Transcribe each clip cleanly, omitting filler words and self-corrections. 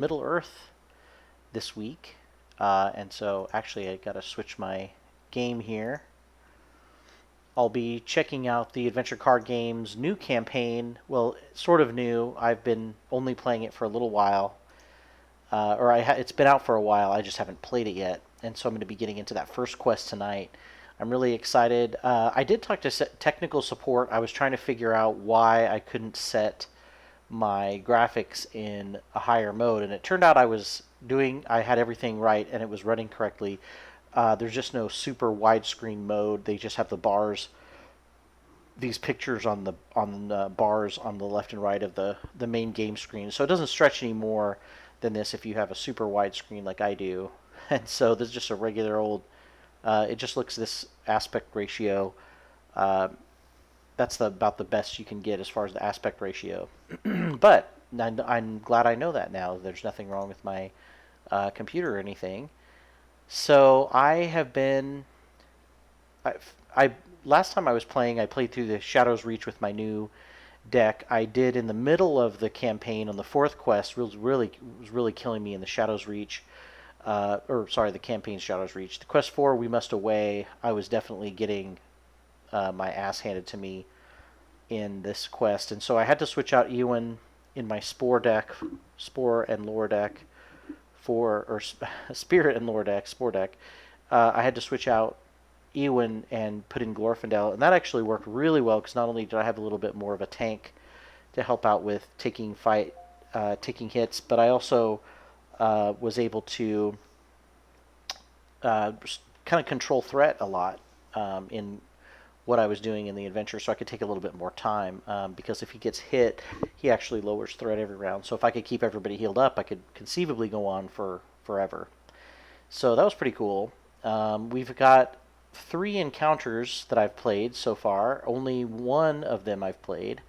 Middle Earth this week. And so actually I got to switch my game here. I'll be checking out the Adventure Card Games new campaign. Well, sort of new. I've been only playing it for a little while. It's been out for a while. I just haven't played it yet. And so I'm going to be getting into that first quest tonight. I'm really excited. I did talk to technical support. I was trying to figure out why I couldn't set my graphics in a higher mode, and it turned out I had everything right and it was running correctly. There's just no super widescreen mode. They just have the bars, these pictures on the bars on the left and right of the main game screen. So it doesn't stretch any more than this if you have a super wide screen like I do. And so there's just a regular old. It just looks this aspect ratio. Uh, that's about the best you can get as far as the aspect ratio. But I'm glad I know that now. There's nothing wrong with my computer or anything. So I, I last time I was playing, I played through the Shadow's Reach with my new deck. I did in the middle of the campaign on the fourth quest. Was really killing me in the Shadow's Reach. Or sorry, the campaign Shadow's Reach. The quest 4, We Must Away. I was definitely getting my ass handed to me in this quest, and so I had to switch out Ewan in my Spore and Lore deck for or Spirit and Lore deck, Spore deck. I had to switch out Ewan and put in Glorfindel, and that actually worked really well because not only did I have a little bit more of a tank to help out with taking hits, but I also was able to uh, kind of control threat a lot in what I was doing in the adventure, so I could take a little bit more time. Because if he gets hit, he actually lowers threat every round. So if I could keep everybody healed up, I could conceivably go on for forever. So that was pretty cool. We've got 3 encounters that I've played so far. Only one of them I've played.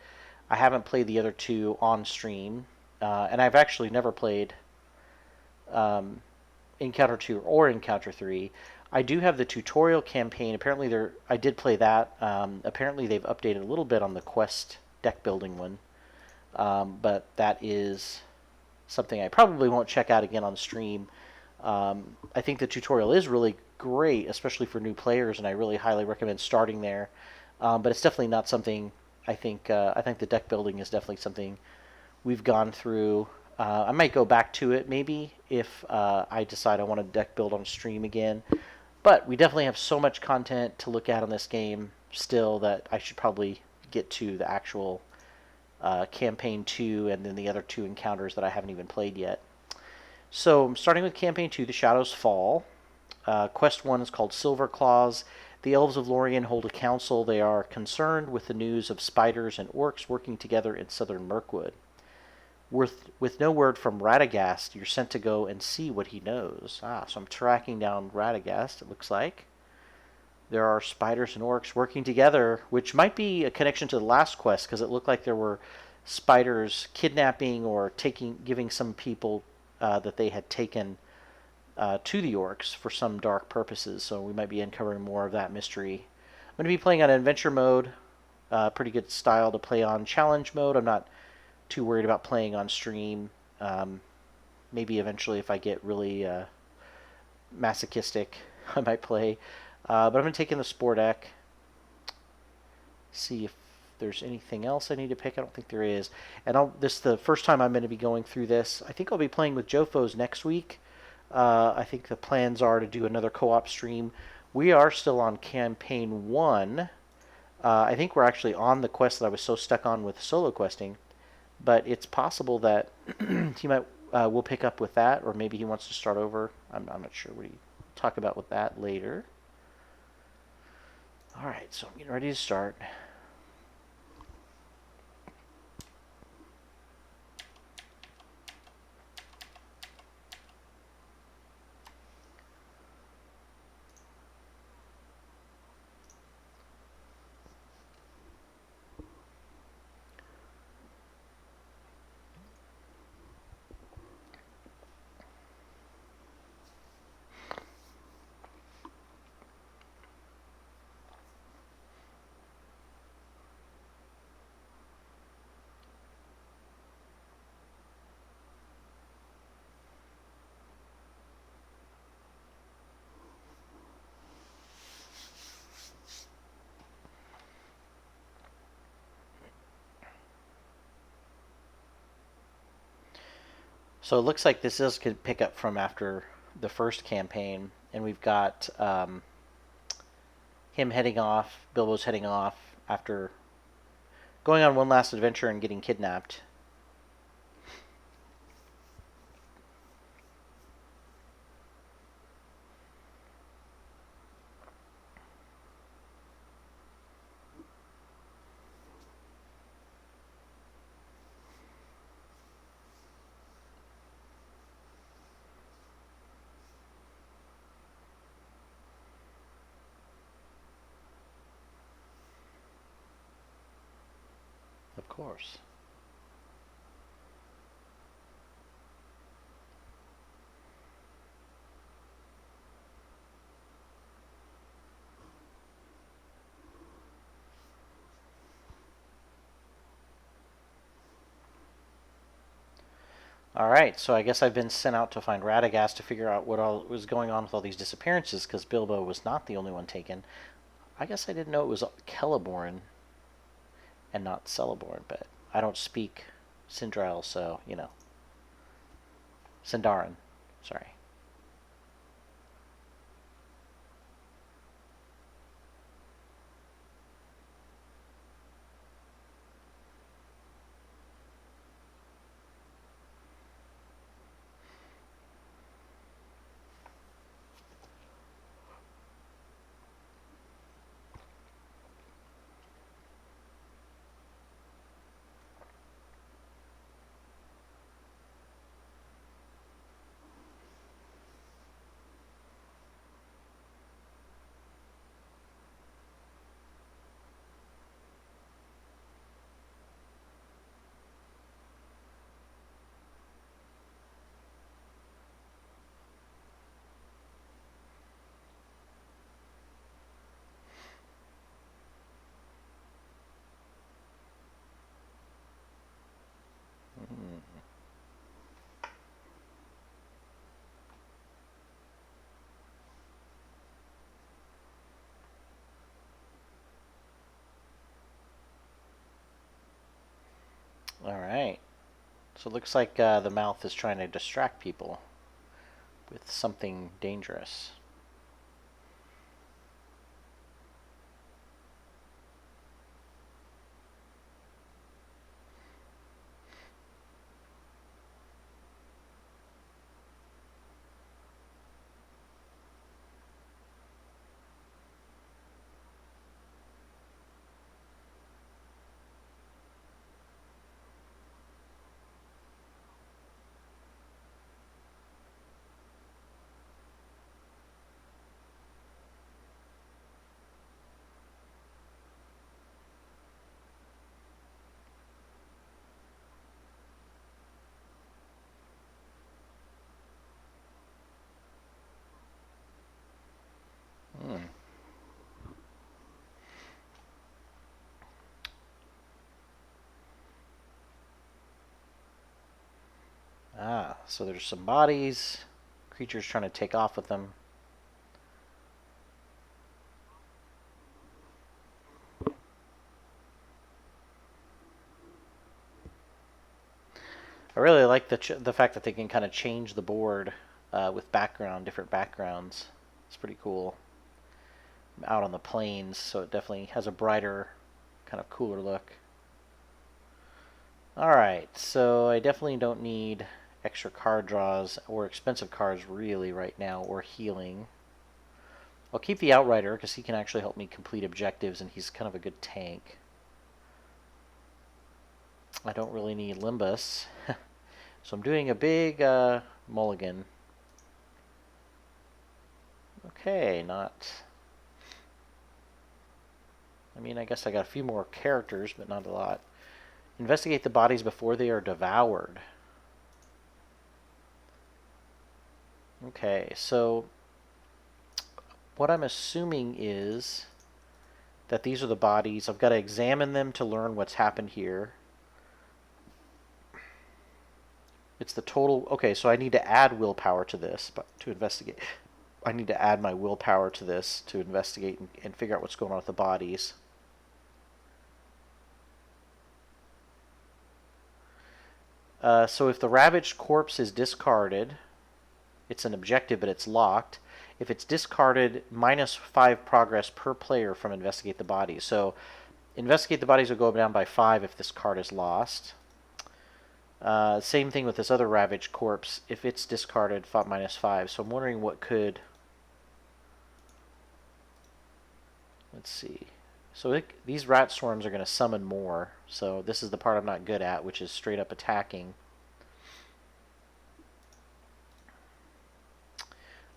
I haven't played the other 2 on stream, and I've actually never played um, Encounter 2 or Encounter 3. I do have the tutorial campaign. Apparently, I did play that. Apparently, they've updated a little bit on the quest deck building one, but that is something I probably won't check out again on stream. I think the tutorial is really great, especially for new players, and I really highly recommend starting there. But it's definitely not something I think. I think the deck building is definitely something we've gone through. I might go back to it maybe if I decide I want to deck build on stream again. But we definitely have so much content to look at on this game still that I should probably get to the actual campaign 2 and then the other 2 encounters that I haven't even played yet. So I'm starting with campaign 2, The Shadows Fall. Quest 1 is called Silver Claws. The elves of Lorien hold a council. They are concerned with the news of spiders and orcs working together in southern Mirkwood. With no word from Radagast, you're sent to go and see what he knows. So I'm tracking down Radagast, it looks like. There are spiders and orcs working together, which might be a connection to the last quest, because it looked like there were spiders kidnapping or giving some people that they had taken to the orcs for some dark purposes. So we might be uncovering more of that mystery. I'm going to be playing on adventure mode. Pretty good style to play on. Challenge mode, I'm not too worried about playing on stream. Maybe eventually, if I get really masochistic, I might play. But I'm going to take in the Spore deck. See if there's anything else I need to pick. I don't think there is. And this is the first time I'm going to be going through this. I think I'll be playing with Jofos next week. I think the plans are to do another co-op stream. We are still on campaign 1. I think we're actually on the quest that I was so stuck on with solo questing. But it's possible that he might we'll pick up with that, or maybe he wants to start over. I'm not sure. We talk about with that later. All right, so I'm getting ready to start. So it looks like this is could pick up from after the first campaign, and we've got him heading off. Bilbo's heading off after going on one last adventure and getting kidnapped. Of course. All right, so I guess I've been sent out to find Radagast to figure out what all was going on with all these disappearances, because Bilbo was not the only one taken. I guess I didn't know it was Celeborn and not Celeborn, but I don't speak Sindarin, so, you know. Sindarin, sorry. Mm. All right. So it looks like the mouth is trying to distract people with something dangerous. Hmm. Ah, so there's some bodies, creatures trying to take off with them. I really like the fact that they can kind of change the board with different backgrounds. It's pretty cool. Out on the plains, so it definitely has a brighter, kind of cooler look. All right, so I definitely don't need extra card draws or expensive cards really right now, or healing. I'll keep the Outrider because he can actually help me complete objectives, and he's kind of a good tank. I don't really need Limbus, so I'm doing a big mulligan. Okay, not. I mean, I guess I got a few more characters, but not a lot. Investigate the bodies before they are devoured. Okay, so what I'm assuming is that these are the bodies. I've got to examine them to learn what's happened here. It's the total. Okay, so I need to add willpower to this, but to investigate. I need to add my willpower to this to investigate and figure out what's going on with the bodies. So if the ravaged corpse is discarded, it's an objective, but it's locked. If it's discarded, -5 progress per player from investigate the bodies. So investigate the bodies will go down by 5 if this card is lost. Same thing with this other ravaged corpse. If it's discarded, -5. So I'm wondering what could... Let's see. So these rat swarms are going to summon more. So this is the part I'm not good at, which is straight up attacking.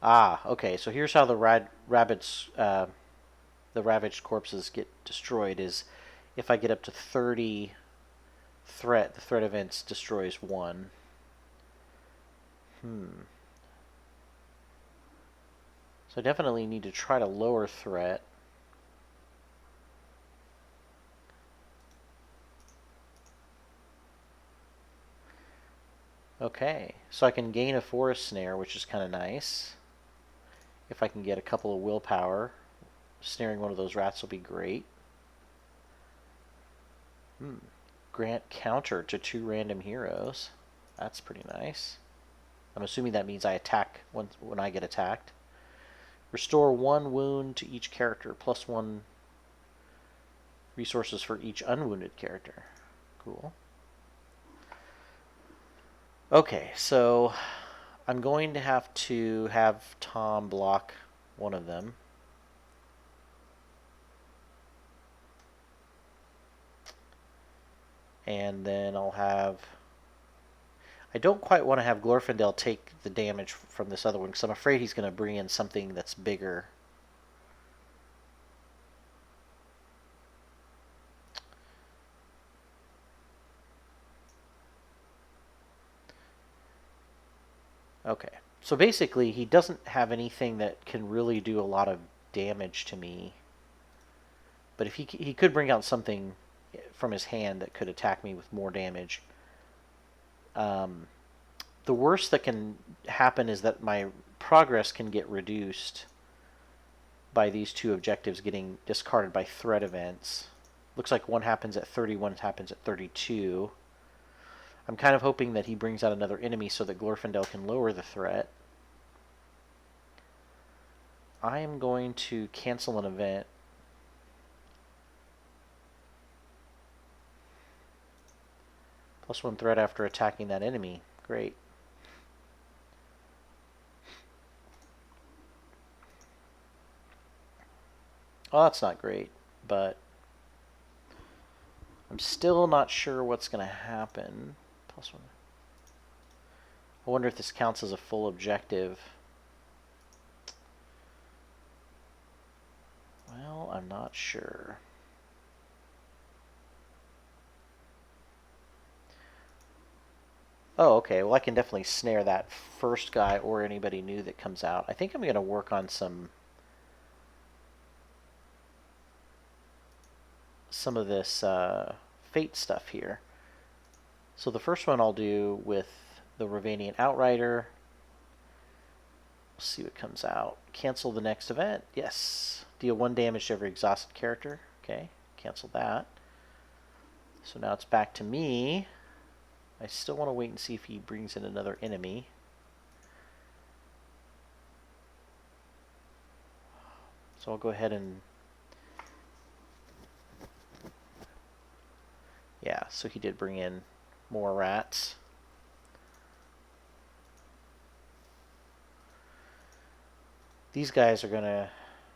Okay. So here's how the ravaged corpses get destroyed. Is if I get up to 30 threat, the threat events destroys 1. So I definitely need to try to lower threat. Okay, so I can gain a forest snare, which is kind of nice. If I can get a couple of willpower, snaring one of those rats will be great. Grant counter to 2 random heroes. That's pretty nice. I'm assuming that means I attack when I get attacked. Restore 1 wound to each character, +1 resources for each unwounded character. Cool. Okay, so I'm going to have Tom block one of them. And then I'll have... I don't quite want to have Glorfindel take the damage from this other one, because I'm afraid he's going to bring in something that's bigger. Okay, so basically he doesn't have anything that can really do a lot of damage to me. But if he could bring out something from his hand that could attack me with more damage. The worst that can happen is that my progress can get reduced by these 2 objectives getting discarded by threat events. Looks like one happens at 30, one happens at 32. I'm kind of hoping that he brings out another enemy so that Glorfindel can lower the threat. I am going to cancel an event. +1 threat after attacking that enemy. Great. Well, that's not great, but I'm still not sure what's going to happen. +1. I wonder if this counts as a full objective. Well, I'm not sure. Oh, okay. Well, I can definitely snare that first guy or anybody new that comes out. I think I'm going to work on some of this fate stuff here. So the first one I'll do with the Ravanian Outrider. We'll see what comes out. Cancel the next event. Yes. Deal 1 damage to every exhausted character. Okay. Cancel that. So now it's back to me. I still want to wait and see if he brings in another enemy. So I'll go ahead and... Yeah, so he did bring in more rats. These guys are going to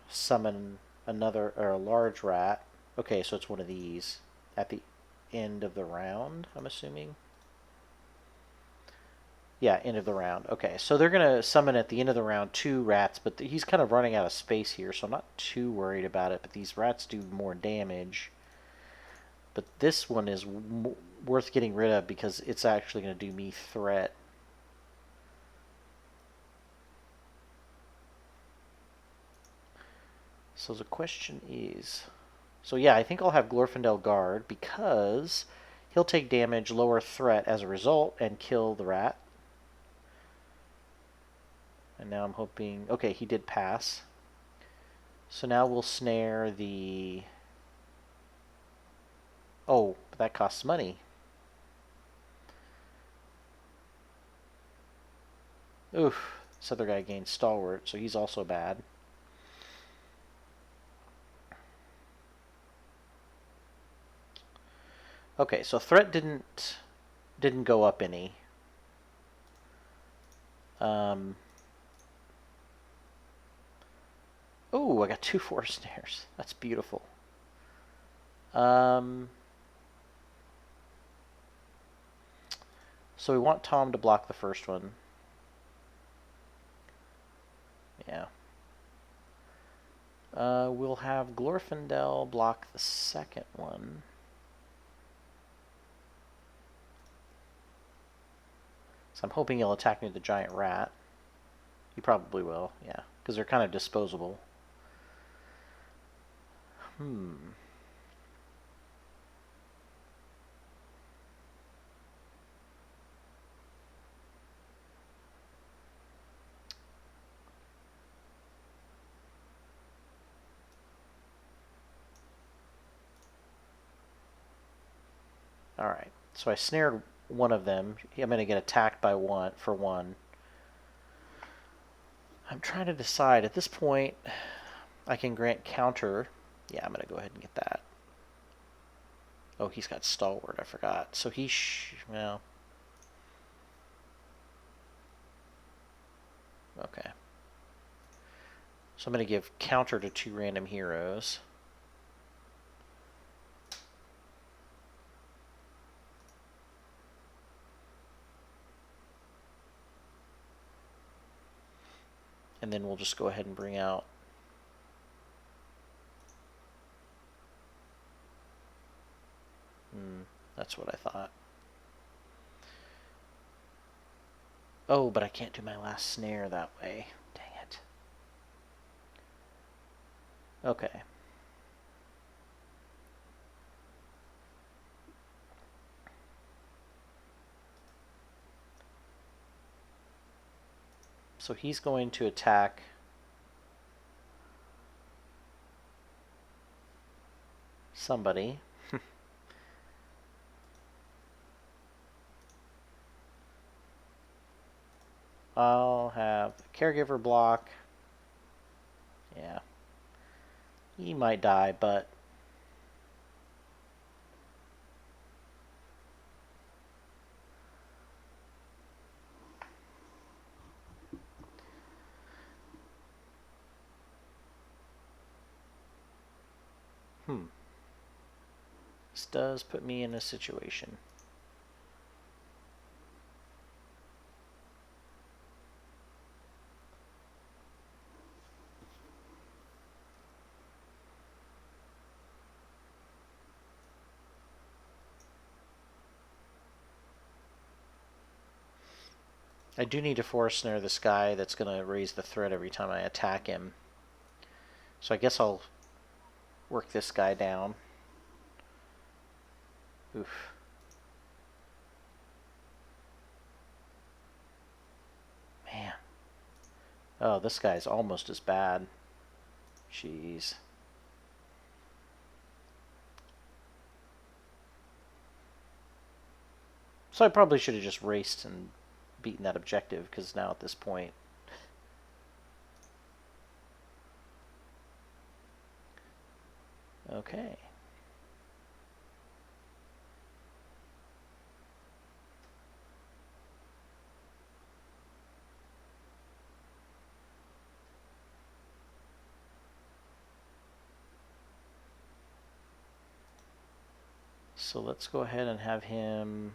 summon another, or a large rat. Okay, so it's one of these at the end of the round, I'm assuming. Yeah, end of the round. Okay, so they're going to summon at the end of the round 2 rats, but he's kind of running out of space here, so I'm not too worried about it. But these rats do more damage. But this one is worth getting rid of because it's actually going to do me threat. So the question is... So yeah, I think I'll have Glorfindel guard because he'll take damage, lower threat as a result, and kill the rat. And now I'm hoping... Okay, he did pass. So now we'll snare the... Oh, but that costs money. Oof. This other guy gained stalwart, so he's also bad. Okay, so threat didn't go up any. Oh, I got 2 force snares. That's beautiful. So we want Tom to block the first one. Yeah. We'll have Glorfindel block the second one. So I'm hoping he'll attack me with the giant rat. He probably will, yeah, because they're kind of disposable. Alright, so I snared one of them. I'm going to get attacked by one for one. I'm trying to decide. At this point, I can grant counter. Yeah, I'm going to go ahead and get that. Oh, he's got stalwart. I forgot. So well. Okay. So I'm going to give counter to 2 random heroes. And then we'll just go ahead and bring out that's what I thought. Oh, but I can't do my last snare that way. Dang it. Okay. So he's going to attack somebody. I'll have caregiver block. Yeah. He might die, but this does put me in a situation. I do need to force snare this guy that's going to raise the threat every time I attack him. So I guess I'll work this guy down. Oof. Man. Oh, this guy's almost as bad. Jeez. So I probably should have just raced and beaten that objective, because now at this point... Okay. So let's go ahead and have him...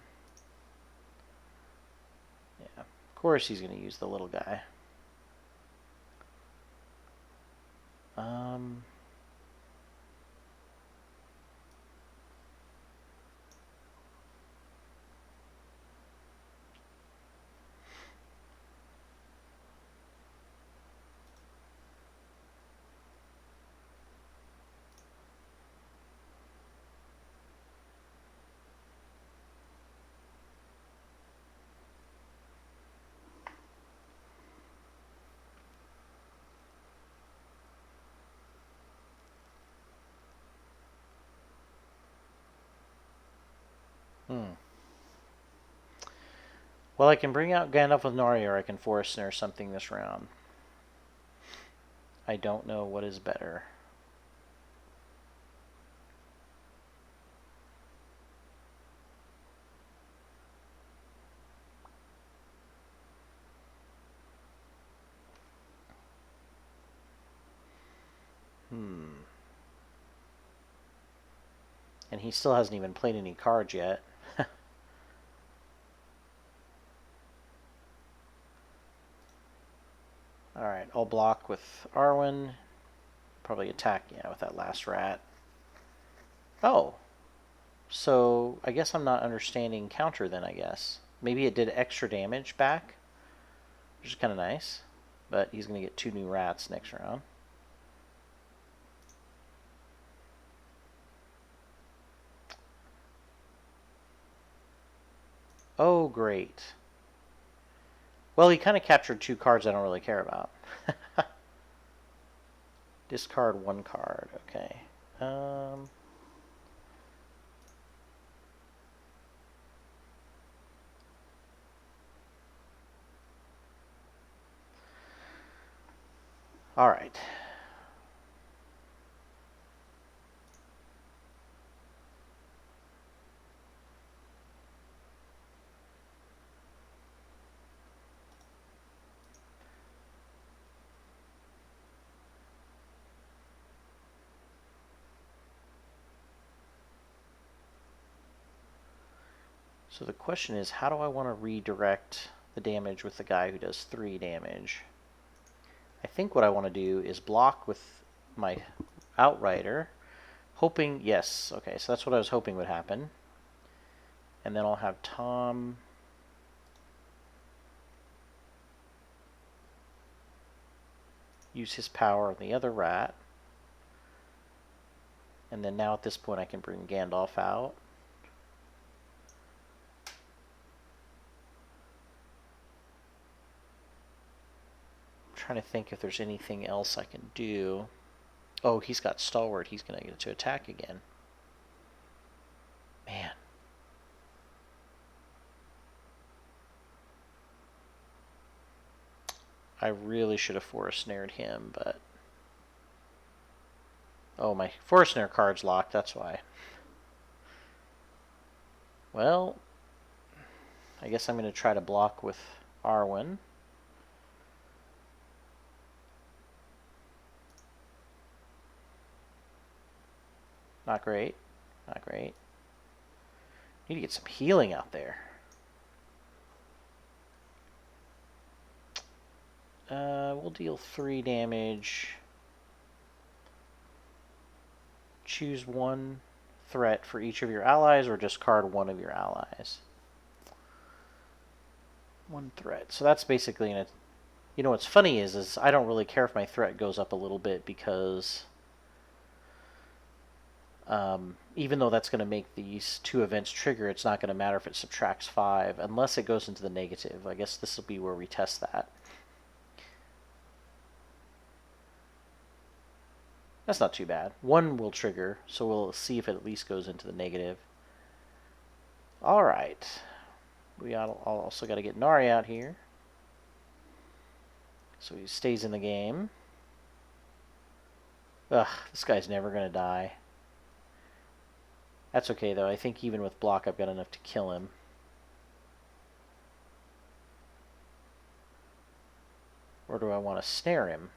Yeah, of course he's going to use the little guy. Well, I can bring out Gandalf with Nori, or I can Forest Snare something this round. I don't know what is better. And he still hasn't even played any cards yet. Alright, I'll block with Arwen. Probably attack, yeah, with that last rat. Oh. So, I guess I'm not understanding counter then, I guess. Maybe it did extra damage back, which is kind of nice. But he's going to get 2 new rats next round. Oh, great. Well, he kind of captured 2 cards I don't really care about. Discard 1 card. Okay. All right. So the question is, how do I want to redirect the damage with the guy who does 3 damage? I think what I want to do is block with my Outrider, hoping, yes, okay, so that's what I was hoping would happen. And then I'll have Tom use his power on the other rat. And then now at this point I can bring Gandalf out. Trying to think if there's anything else I can do. Oh, he's got Stalwart. He's going to get to attack again. Man. I really should have Forest Snared him, but... Oh, my Forest Snare card's locked, that's why. Well, I guess I'm going to try to block with Arwen. Not great. Not great. Need to get some healing out there. We'll deal 3 damage. Choose 1 threat for each of your allies, or discard 1 of your allies. 1 threat. So that's basically an... You know what's funny is I don't really care if my threat goes up a little bit, because... even though that's going to make these 2 events trigger, it's not going to matter if it subtracts 5, unless it goes into the negative. I guess this will be where we test that. That's not too bad. 1 will trigger, so we'll see if it at least goes into the negative. Alright. We also got to get Nari out here, so he stays in the game. Ugh, this guy's never going to die. That's okay, though. I think even with block, I've got enough to kill him. Or do I want to snare him?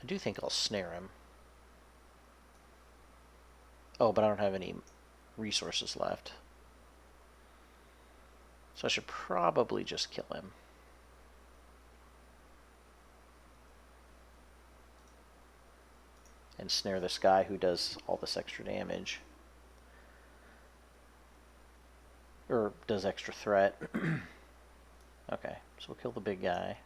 I do think I'll snare him. Oh, but I don't have any resources left. So I should probably just kill him. And snare this guy who does all this extra damage. Or does extra threat. Okay, so we'll kill the big guy.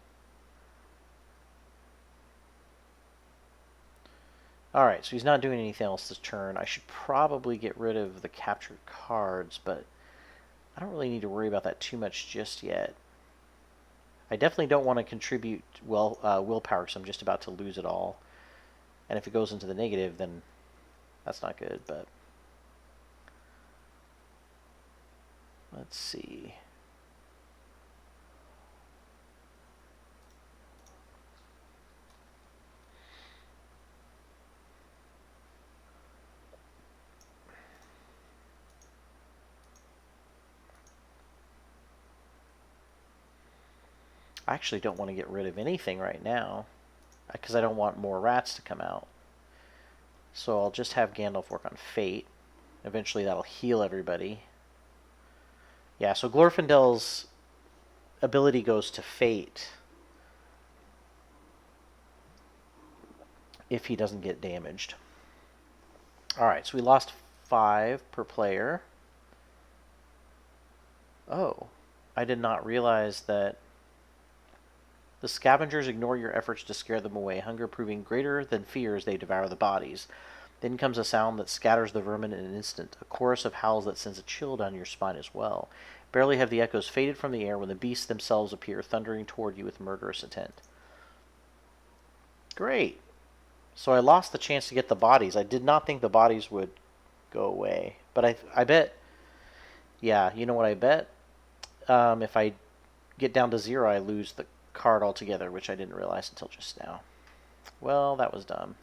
Alright, so he's not doing anything else this turn. I should probably get rid of the captured cards, but I don't really need to worry about that too much just yet. I definitely don't want to contribute willpower because I'm just about to lose it all. And if it goes into the negative, then that's not good, but let's see. I actually don't want to get rid of anything right now because I don't want more rats to come out. So I'll just have Gandalf work on Fate. Eventually that'll heal everybody. Yeah, so Glorfindel's ability goes to Fate if he doesn't get damaged. Alright, so we lost 5 per player. Oh, I did not realize that the scavengers ignore your efforts to scare them away, hunger proving greater than fear as they devour the bodies. Then comes a sound that scatters the vermin in an instant, a chorus of howls that sends a chill down your spine as well. Barely have the echoes faded from the air when the beasts themselves appear, thundering toward you with murderous intent. Great. So I lost the chance to get the bodies. I did not think the bodies would go away. But I bet, yeah, you know what I bet? If I get down to 0, I lose the card altogether, which I didn't realize until just now. Well, that was dumb.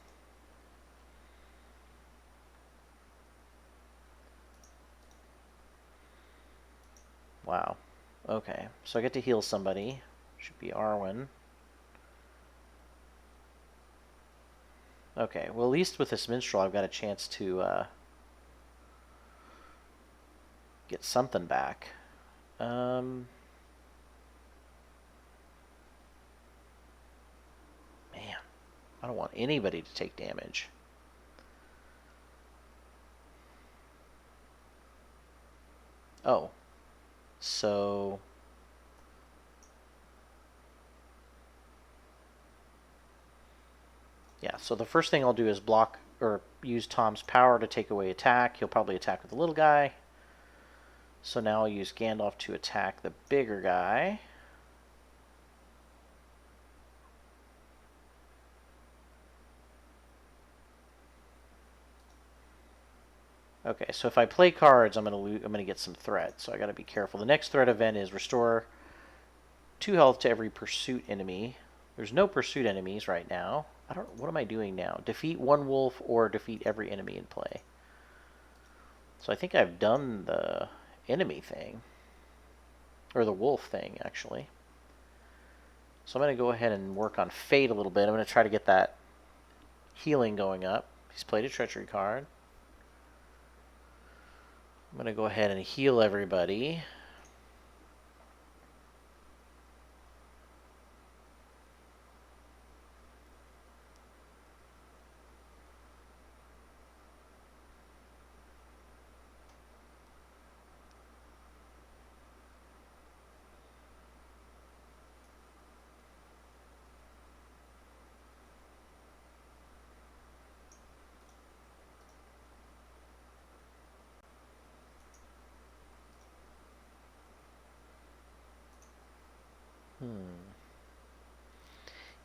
Wow. Okay, so I get to heal somebody. Should be Arwen. Okay, well, at least with this minstrel, I've got a chance to get something back. Man, I don't want anybody to take damage. Oh, so yeah, so the first thing I'll do is block or use Tom's power to take away attack. He'll probably attack with the little guy. So now I'll use Gandalf to attack the bigger guy. Okay, so if I play cards, I'm gonna get some threat. So I got to be careful. The next threat event is restore 2 health to every pursuit enemy. There's no pursuit enemies right now. What am I doing now? Defeat 1 wolf or defeat every enemy in play. So I think I've done the enemy thing. Or the wolf thing, actually. So I'm going to go ahead and work on Fate a little bit. I'm going to try to get that healing going up. He's played a treachery card. I'm going to go ahead and heal everybody.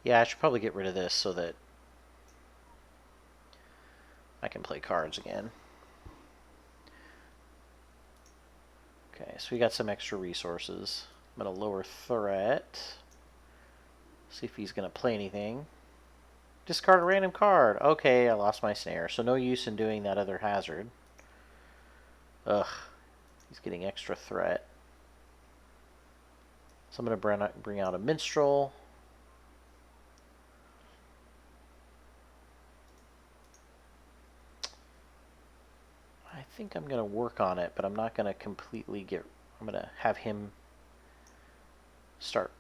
Yeah, I should probably get rid of this so that I can play cards again. Okay, so we got some extra resources. I'm going to lower threat. See if he's going to play anything. Discard a random card. Okay, I lost my snare. So no use in doing that other hazard. Ugh. He's getting extra threat. So I'm going to bring out a minstrel. I think I'm going to work on it, but I'm not going to completely get... I'm going to have him start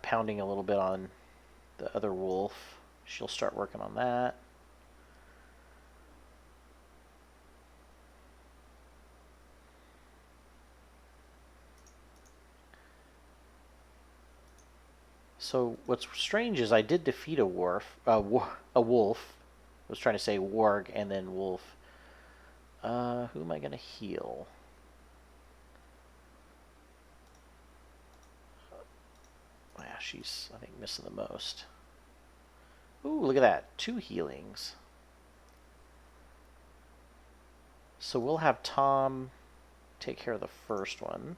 pounding a little bit on the other wolf. She'll start working on that. So what's strange is I did defeat a wolf. I was trying to say warg and then wolf. Who am I going to heal? she's, I think, missing the most. Ooh, look at that. 2 healings. So we'll have Tom take care of the first one.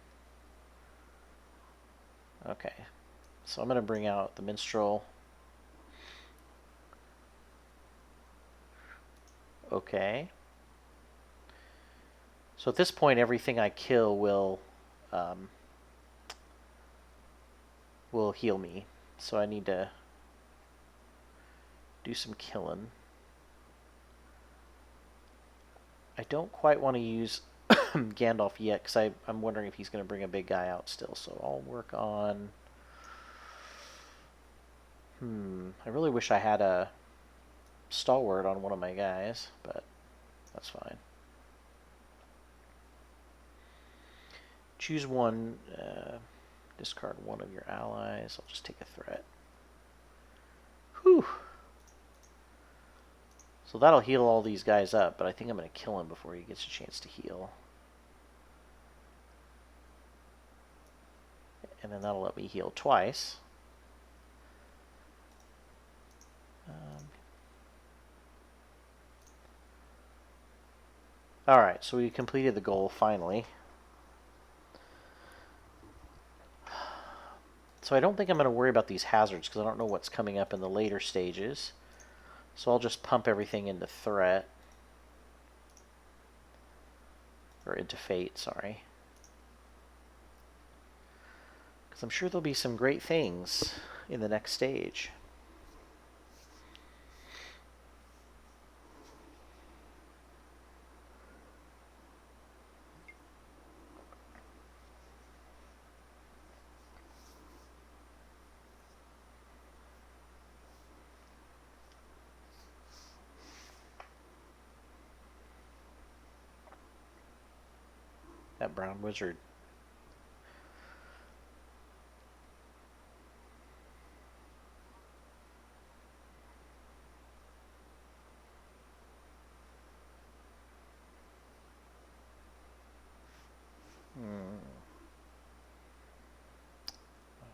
Okay. So I'm going to bring out the minstrel. Okay. So at this point, everything I kill will heal me. So I need to do some killing. I don't quite want to use Gandalf yet because I'm wondering if he's going to bring a big guy out still. So I'll work on... I really wish I had a stalwart on one of my guys, but that's fine. Choose one, discard one of your allies. I'll just take a threat. Whew. So that'll heal all these guys up, but I think I'm going to kill him before he gets a chance to heal. And then that'll let me heal twice. Alright, so we completed the goal finally. So I don't think I'm going to worry about these hazards because I don't know what's coming up in the later stages. So I'll just pump everything into threat. Or into fate, sorry. Because I'm sure there'll be some great things in the next stage. That brown wizard.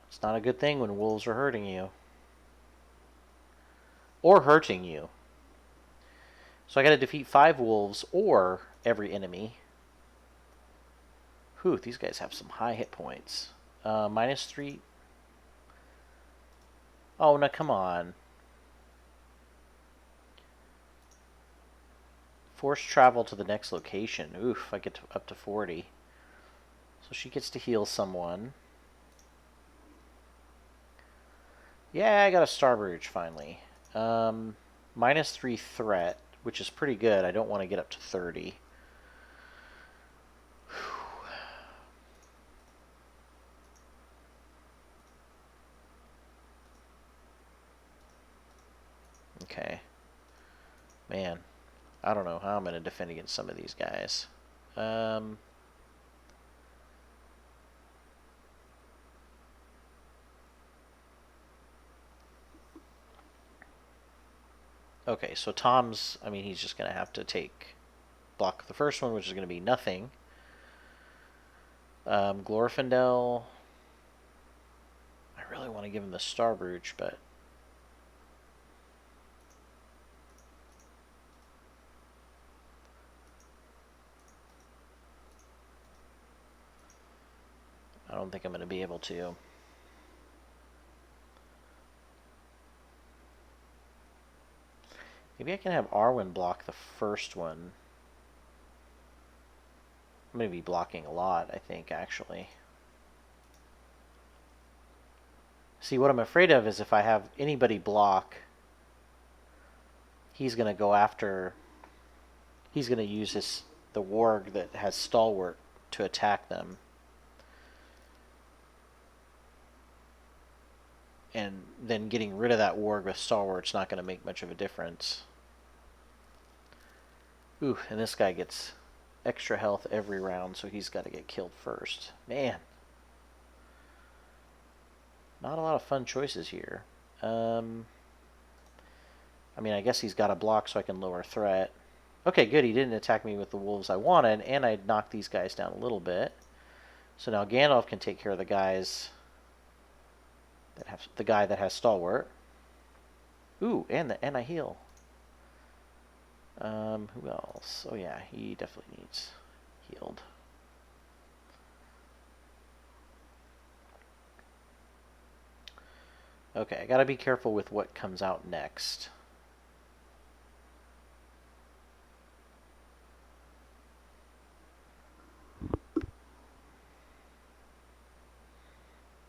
It's not a good thing when wolves are hurting you. Or hurting you. So I gotta defeat 5 wolves or every enemy. Whew, these guys have some high hit points. -3. Oh, no, come on. Force travel to the next location. Oof, I get up to 40. So she gets to heal someone. Yeah, I got a Starbridge finally. -3 threat, which is pretty good. I don't want to get up to 30. Okay. Man, I don't know how I'm going to defend against some of these guys. Okay, so Tom's, I mean, he's just going to have to block the first one, which is going to be nothing. Glorfindel, I really want to give him the Starbridge, but I don't think I'm going to be able to. Maybe I can have Arwen block the first one. I'm going to be blocking a lot, I think, actually. See, what I'm afraid of is if I have anybody block, he's going to go after... He's going to use the warg that has Stalwart to attack them. And then getting rid of that warg with Stalwart's not going to make much of a difference. Ooh, and this guy gets extra health every round, so he's got to get killed first. Man. Not a lot of fun choices here. I mean, I guess he's got a block so I can lower threat. Okay, good. He didn't attack me with the wolves I wanted, and I knocked these guys down a little bit. So now Gandalf can take care of the guys that have the guy that has stalwart. Ooh, and I heal. Who else? Oh yeah, he definitely needs healed. Okay, I gotta be careful with what comes out next.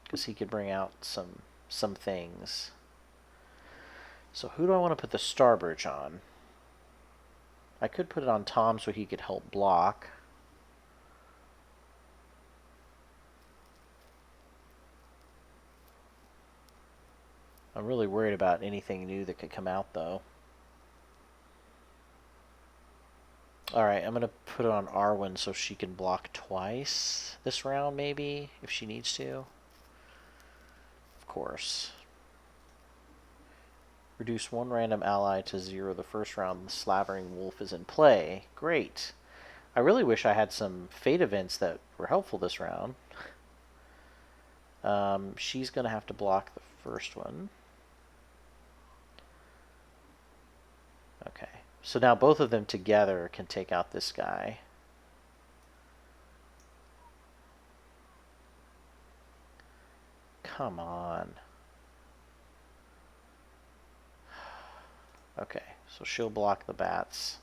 Because he could bring out some things. So who do I want to put the Starbridge on? I could put it on Tom so he could help block. I'm really worried about anything new that could come out, though. Alright, I'm going to put it on Arwen so she can block twice this round, maybe, if she needs to. Of course. Reduce one random ally to 0 the first round the Slavering Wolf is in play. Great. I really wish I had some fate events that were helpful this round. She's going to have to block the first one. Okay. So now both of them together can take out this guy. Come on. Okay, so she'll block the bats.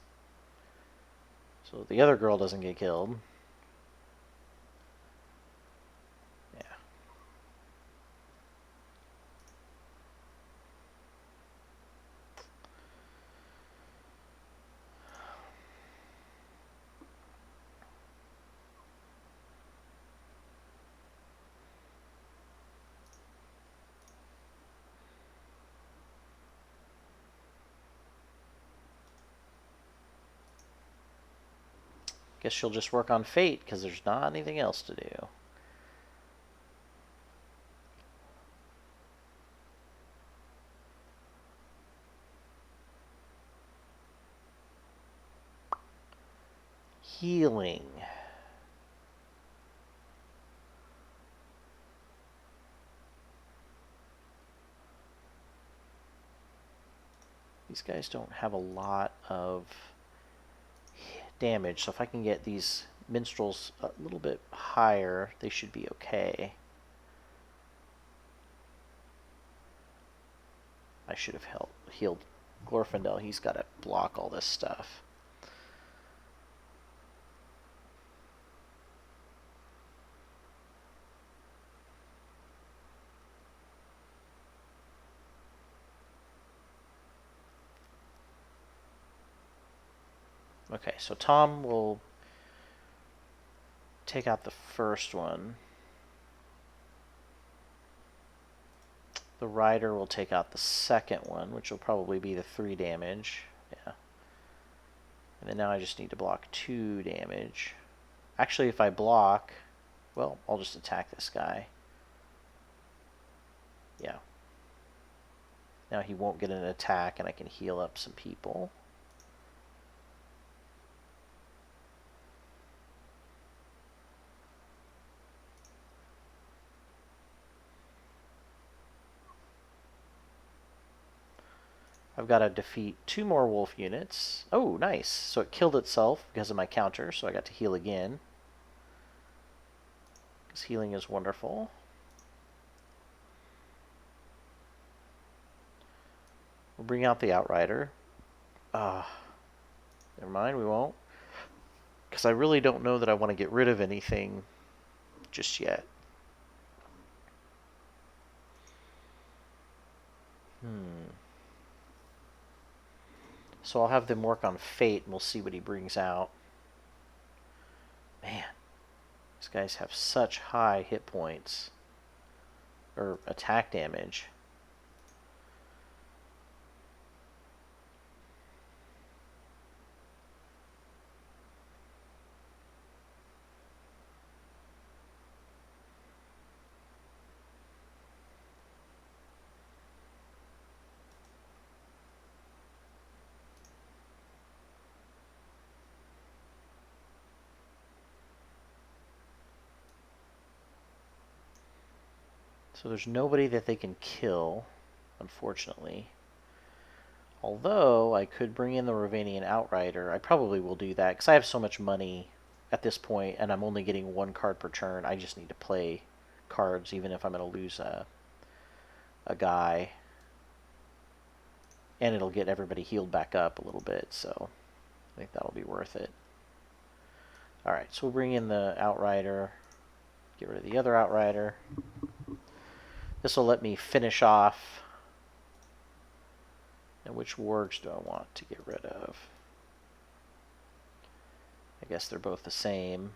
So the other girl doesn't get killed. Yeah. Guess she'll just work on fate because there's not anything else to do. Healing. These guys don't have a lot of damage, so if I can get these minstrels a little bit higher, they should be okay. I should have healed Glorfindel. He's got to block all this stuff. Okay, so Tom will take out the first one. The rider will take out the second one, which will probably be the 3 damage. Yeah. And then now I just need to block 2 damage. Actually, if I block, well, I'll just attack this guy. Yeah. Now he won't get an attack, and I can heal up some people. I've got to defeat 2 more wolf units. Oh, nice. So it killed itself because of my counter, so I got to heal again. Because healing is wonderful. We'll bring out the Outrider. Never mind, we won't. Because I really don't know that I want to get rid of anything just yet. So I'll have them work on Fate, and we'll see what he brings out. Man, these guys have such high hit points. Or attack damage. So there's nobody that they can kill, unfortunately. Although I could bring in the Ravanian Outrider. I probably will do that because I have so much money at this point and I'm only getting one card per turn. I just need to play cards even if I'm going to lose a guy. And it'll get everybody healed back up a little bit, so I think that'll be worth it. Alright, so we'll bring in the Outrider. Get rid of the other Outrider. This will let me finish off. And which wargs do I want to get rid of? I guess they're both the same.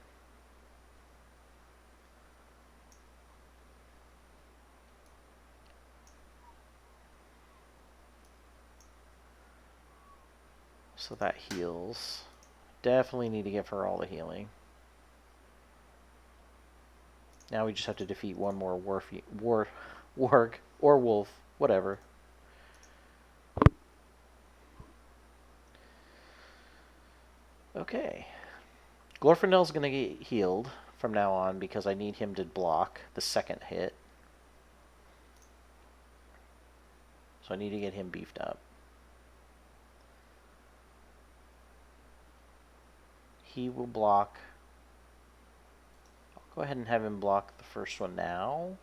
So that heals. Definitely need to give her all the healing. Now we just have to defeat one more warg or wolf, whatever. Okay. Glorfindel's going to get healed from now on because I need him to block the second hit. So I need to get him beefed up. He will block. I'll go ahead and have him block the first one now.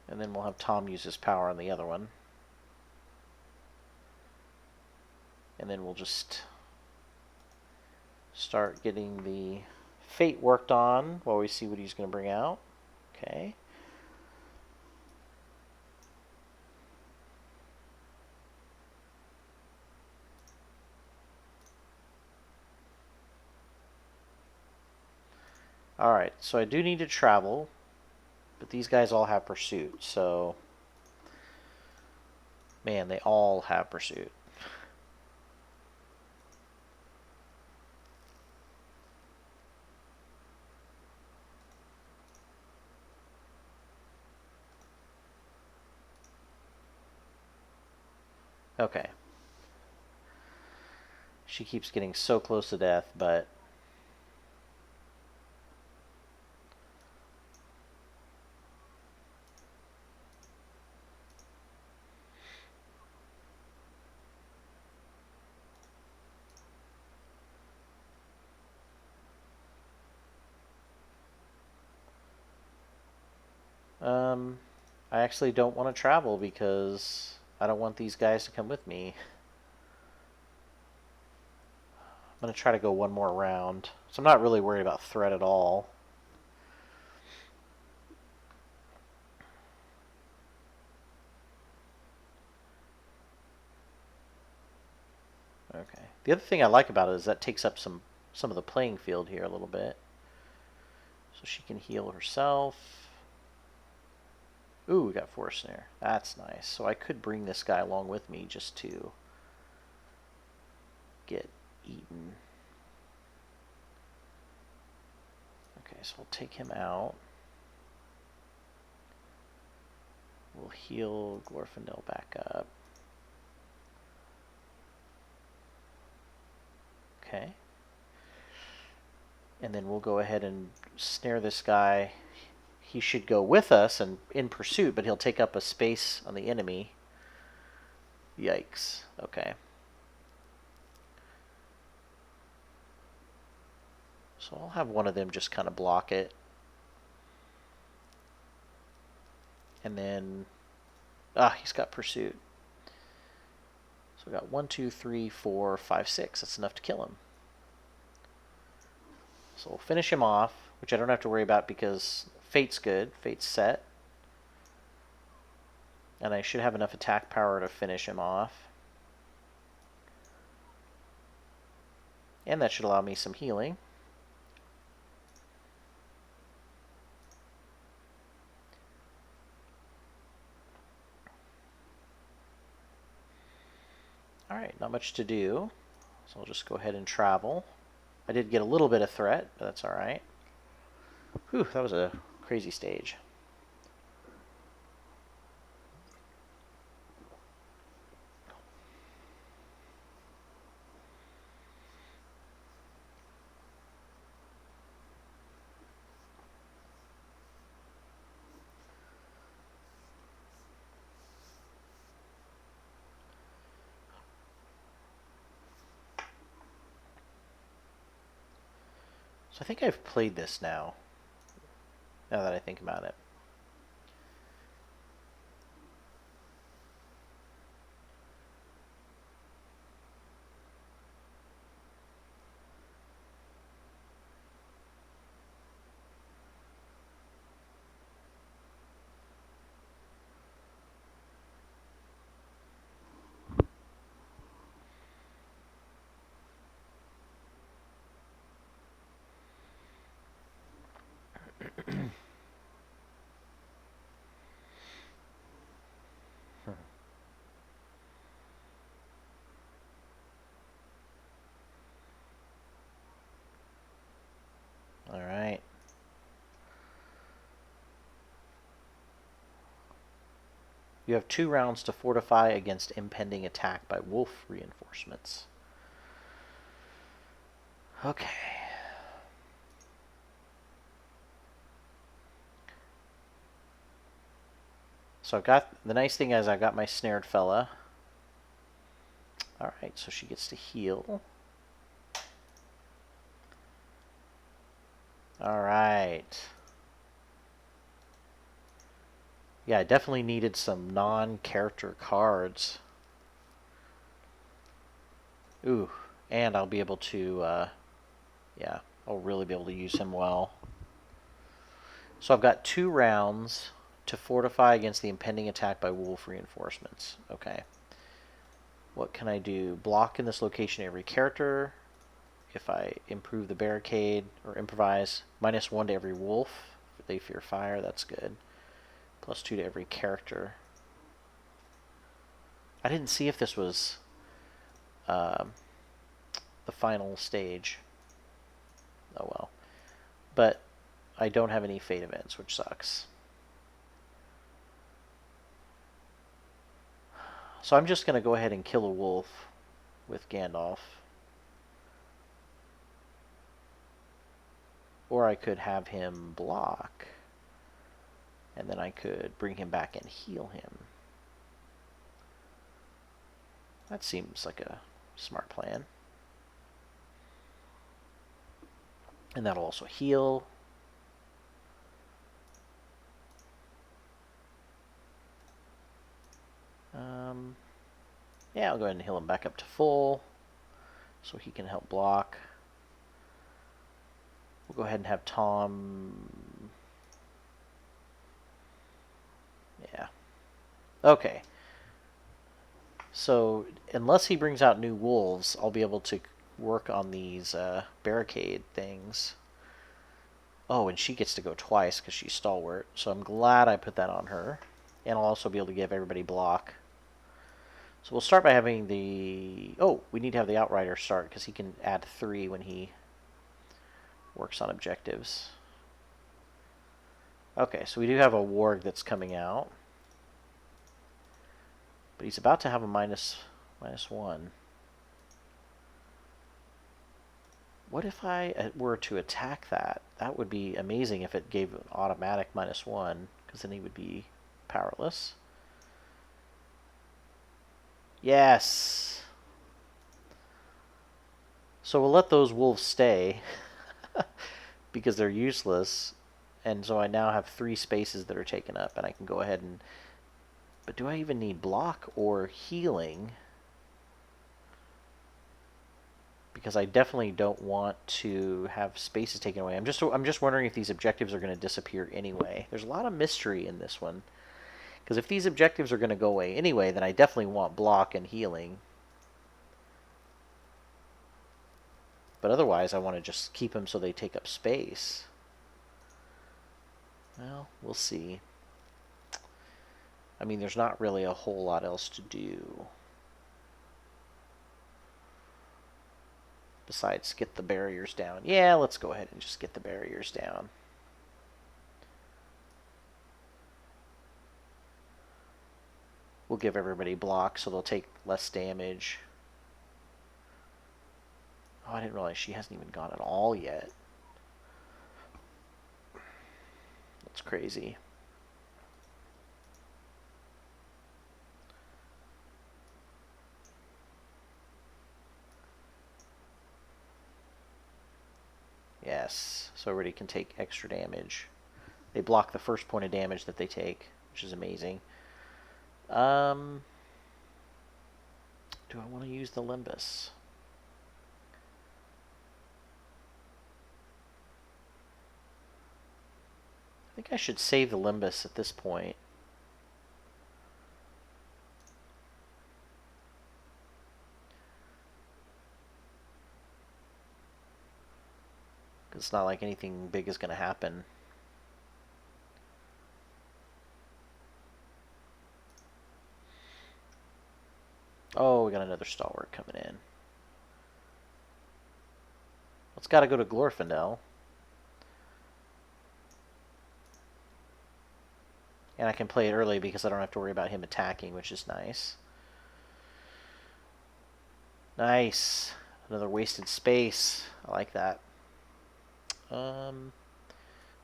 And then we'll have Tom use his power on the other one. And then we'll just start getting the fate worked on while we see what he's going to bring out. Okay. Alright, so I do need to travel, but these guys all have pursuit, so... Man, they all have pursuit. Okay. She keeps getting so close to death, but... I actually don't want to travel because I don't want these guys to come with me. I'm going to try to go one more round. So I'm not really worried about threat at all. Okay. The other thing I like about it is that takes up some of the playing field here a little bit. So she can heal herself. Ooh, we got Force Snare. That's nice. So I could bring this guy along with me just to get eaten. Okay, so we'll take him out. We'll heal Glorfindel back up. Okay. And then we'll go ahead and snare this guy. He should go with us and in pursuit, but he'll take up a space on the enemy. Yikes. Okay. So I'll have one of them just kind of block it. And then... he's got pursuit. So we got 1, 2, 3, 4, 5, 6. That's enough to kill him. So we'll finish him off, which I don't have to worry about because Fate's good. Fate's set. And I should have enough attack power to finish him off. And that should allow me some healing. Alright, not much to do. So I'll just go ahead and travel. I did get a little bit of threat, but that's alright. Whew, that was a crazy stage. So I think I've played this now that I think about it. All right. You have 2 rounds to fortify against impending attack by wolf reinforcements. Okay. So I've got, the nice thing is I got my snared fella. All right, so she gets to heal. All right. Yeah, I definitely needed some non-character cards. Ooh, and I'll be able to, yeah, I'll really be able to use him well. So I've got 2 rounds to fortify against the impending attack by wolf reinforcements. Okay. What can I do? Block in this location every character. If I improve the barricade or improvise, -1 to every wolf. They fear fire, that's good. +2 to every character. I didn't see if this was um, the final stage. Oh well. But I don't have any fate events, which sucks. So I'm just going to go ahead and kill a wolf with Gandalf. Or I could have him block. And then I could bring him back and heal him. That seems like a smart plan. And that'll also heal. Yeah, I'll go ahead and heal him back up to full so he can help block. We'll go ahead and have Tom... Yeah. Okay. So, unless he brings out new wolves, I'll be able to work on these barricade things. Oh, and she gets to go twice because she's stalwart. So I'm glad I put that on her. And I'll also be able to give everybody block. So we'll start by having the... Oh, we need to have the Outrider start because he can add 3 when he works on objectives. Okay, so we do have a warg that's coming out. But he's about to have a -1. What if I were to attack that? That would be amazing if it gave an automatic -1, because then he would be powerless. Yes! So we'll let those wolves stay, because they're useless, and so I now have 3 spaces that are taken up, and I can go ahead and... But do I even need block or healing? Because I definitely don't want to have spaces taken away. I'm just wondering if these objectives are going to disappear anyway. There's a lot of mystery in this one. Because if these objectives are going to go away anyway, then I definitely want block and healing. But otherwise, I want to just keep them so they take up space. Well, we'll see. I mean, there's not really a whole lot else to do. Besides, get the barriers down. Yeah, let's go ahead and just get the barriers down. We'll give everybody block so they'll take less damage. Oh, I didn't realize she hasn't even gone at all yet. That's crazy. Yes, so everybody can take extra damage. They block the first point of damage that they take, which is amazing. Do I want to use the Limbus? I think I should save the Limbus at this point. Because it's not like anything big is going to happen. Oh, we got another stalwart coming in. It's got to go to Glorfindel. And I can play it early because I don't have to worry about him attacking, which is nice. Nice. Another wasted space. I like that.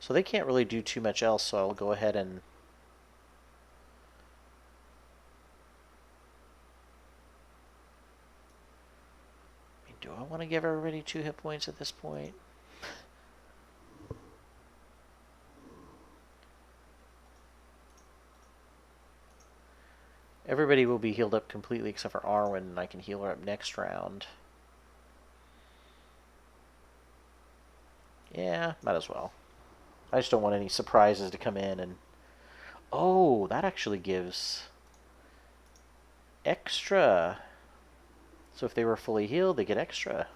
So they can't really do too much else, so I'll go ahead and... Do I want to give everybody 2 hit points at this point? Everybody will be healed up completely except for Arwen, and I can heal her up next round. Yeah, might as well. I just don't want any surprises to come in and... Oh, that actually gives extra. So if they were fully healed, they get extra.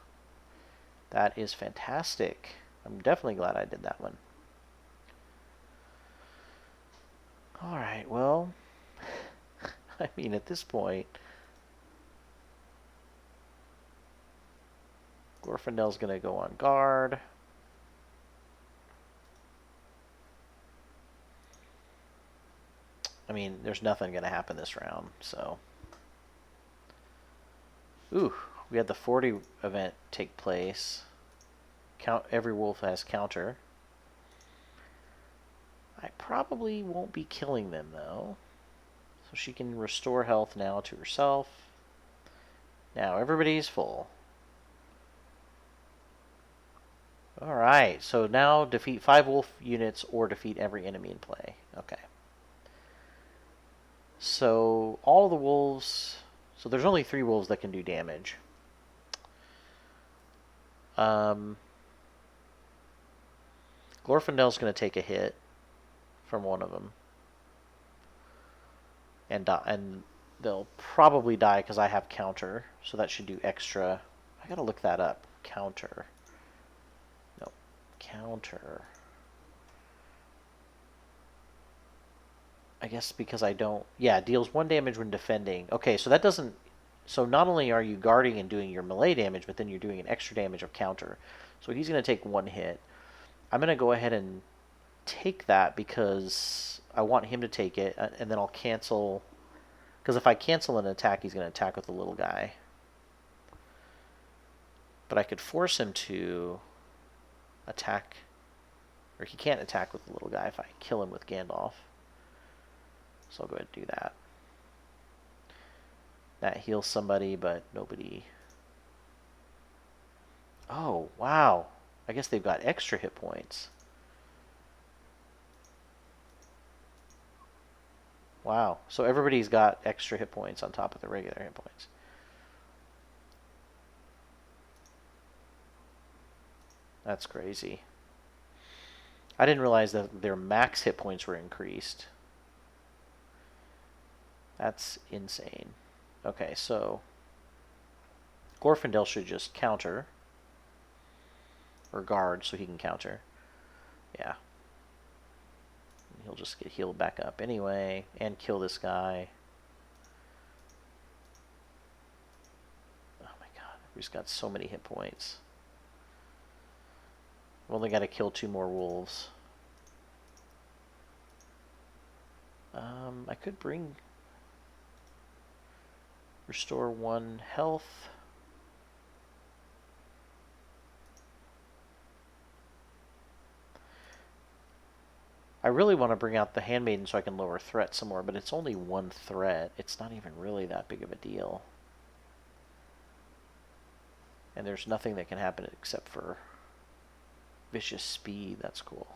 That is fantastic. I'm definitely glad I did that one. Alright, well... I mean, at this point... Glorfindel's going to go on guard. I mean, there's nothing going to happen this round, so... Ooh, we had the 40 event take place. Every wolf has counter. I probably won't be killing them, though. So she can restore health now to herself. Now everybody's full. Alright, so now defeat 5 wolf units or defeat every enemy in play. Okay. So all the wolves... So there's only 3 wolves that can do damage. Glorfindel's going to take a hit from one of them. And they'll probably die because I have counter. So that should do extra. I got to look that up. Counter. No. Counter. I guess because I don't... Yeah, deals 1 damage when defending. Okay, so that doesn't... So not only are you guarding and doing your melee damage, but then you're doing an extra damage of counter. So he's going to take 1 hit. I'm going to go ahead and take that because I want him to take it, and then I'll cancel... Because if I cancel an attack, he's going to attack with the little guy. But I could force him to attack... Or he can't attack with the little guy if I kill him with Gandalf. So I'll go ahead and do that. That heals somebody, but nobody... Oh, wow. I guess they've got extra hit points. Wow. So everybody's got extra hit points on top of the regular hit points. That's crazy. I didn't realize that their max hit points were increased. That's insane. Okay, so Glorfindel should just counter. Or guard, so he can counter. Yeah. He'll just get healed back up anyway, and kill this guy. Oh my god, we've got so many hit points. I've only got to kill 2 more wolves. I could bring... Restore 1 health. I really want to bring out the Handmaiden so I can lower threat some more, but it's only 1 threat. It's not even really that big of a deal. And there's nothing that can happen except for Vicious speed. That's cool.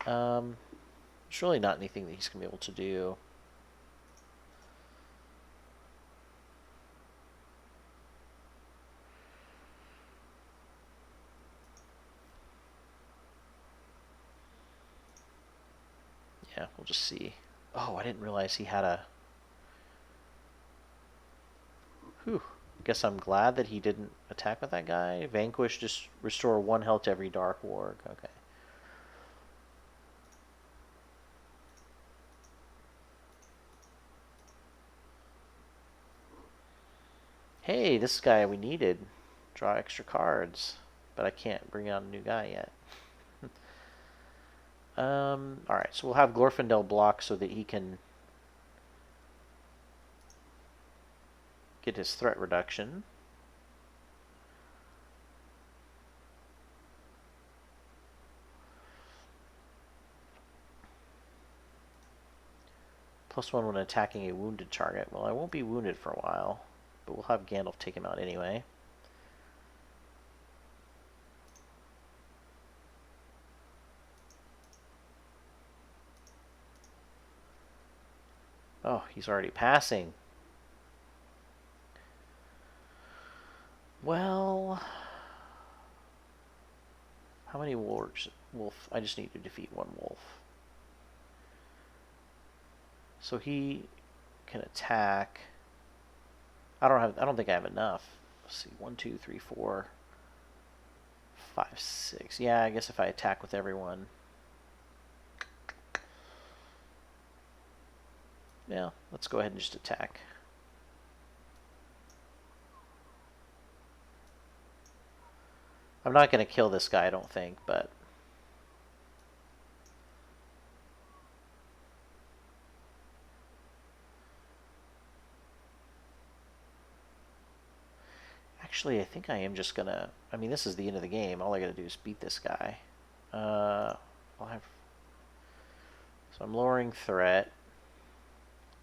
There's really not anything that he's gonna be able to do. Yeah, we'll just see. Oh, I didn't realize he had a... Whew. Guess I'm glad that he didn't attack with that guy. Vanquish, just restore 1 health to every Dark Warg. Okay. Hey, this guy we needed. Draw extra cards. But I can't bring out a new guy yet. Alright, so we'll have Glorfindel block so that he can get his threat reduction. +1 when attacking a wounded target. Well, I won't be wounded for a while, but we'll have Gandalf take him out anyway. Oh, he's already passing. Well, how many wolves? Wolf. I just need to defeat 1 wolf. So he can attack. I don't think I have enough. Let's see. 1, 2, 3, 4, 5, 6. Yeah, I guess if I attack with everyone. Yeah, let's go ahead and just attack. I'm not going to kill this guy, I don't think, but... Actually, I think I am just going to... I mean, this is the end of the game. All I got to do is beat this guy. I'll have... So I'm lowering threat.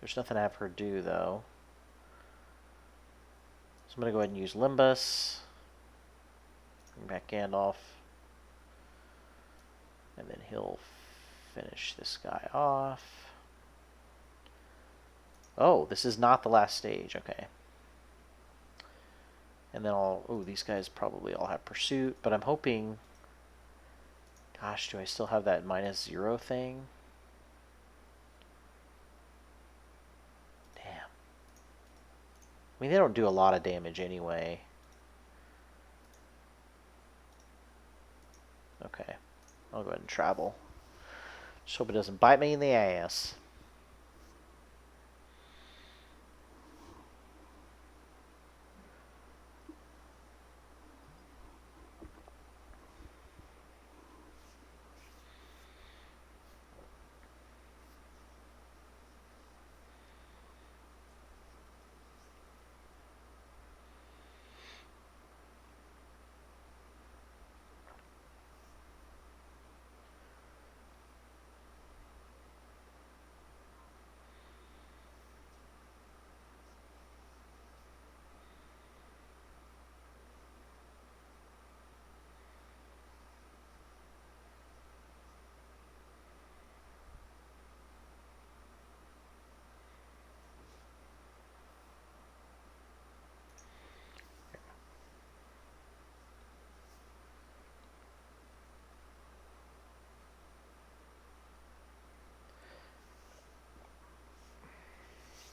There's nothing I have her do, though. So I'm going to go ahead and use Limbus. Bring back Gandalf. And then he'll finish this guy off. Oh, this is not the last stage. Okay. And then I'll... Oh, these guys probably all have Pursuit, but I'm hoping... Gosh, do I still have that -0 thing? Damn. I mean, they don't do a lot of damage anyway. Okay. I'll go ahead and travel. Just hope it doesn't bite me in the ass.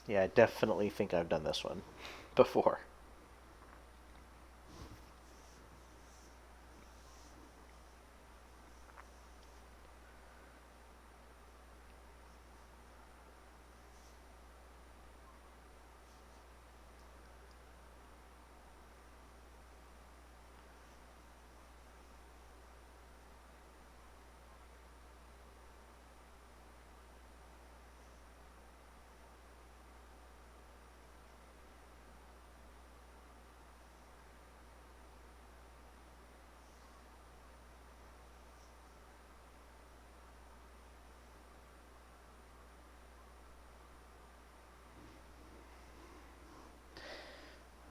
Yeah, I definitely think I've done this one before.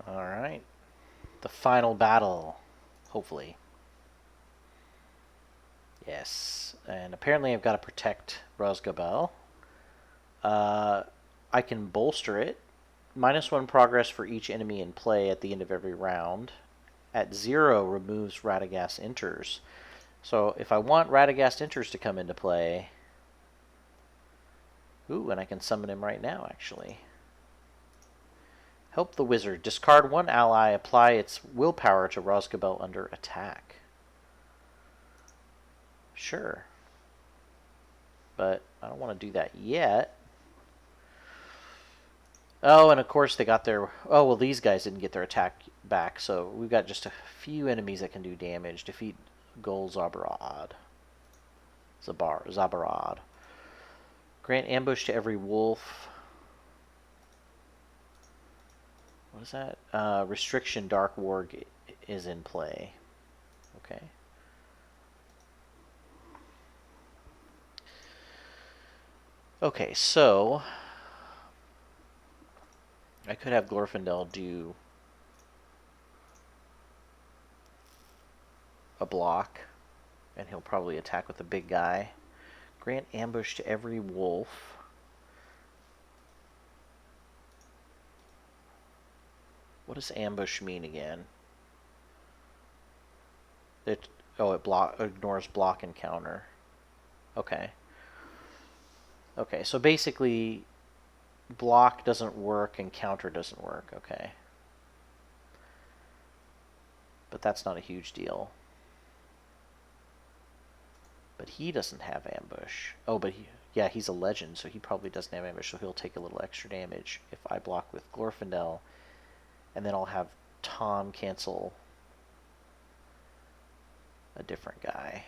Alright. The final battle, hopefully. Yes, and apparently I've got to protect Rosgabel. Uh, I can bolster it. -1 progress for each enemy in play at the end of every round. At 0, removes Radagast enters. So if I want Radagast enters to come into play... Ooh, and I can summon him right now, actually. Help the wizard. Discard 1 ally. Apply its willpower to Rosgabel under attack. Sure. But I don't want to do that yet. Oh, and of course they got their... Oh, well, these guys didn't get their attack back, so we've got just a few enemies that can do damage. Defeat Gol Zabarad. Zabarad. Grant ambush to every wolf. What is that? Restriction Dark Warg is in play. Okay. Okay, so... I could have Glorfindel do a block, and he'll probably attack with the big guy. Grant ambush to every wolf. What does ambush mean again? It ignores block and counter. Okay. Okay, so basically block doesn't work and counter doesn't work. Okay. But that's not a huge deal. But he doesn't have ambush. Oh, but yeah, he's a legend, so he probably doesn't have ambush, so he'll take a little extra damage if I block with Glorfindel. And then I'll have Tom cancel a different guy.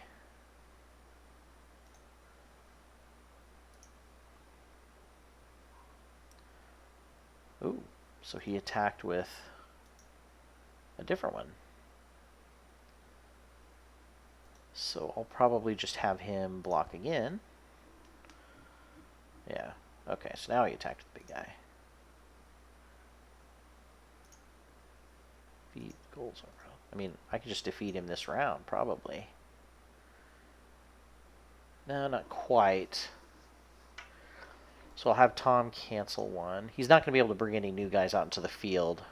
Ooh, so he attacked with a different one. So I'll probably just have him block again. Yeah, okay, so now he attacked the big guy. Defeat goals. I mean, I could just defeat him this round, probably. No, not quite. So I'll have Tom cancel one. He's not going to be able to bring any new guys out into the field.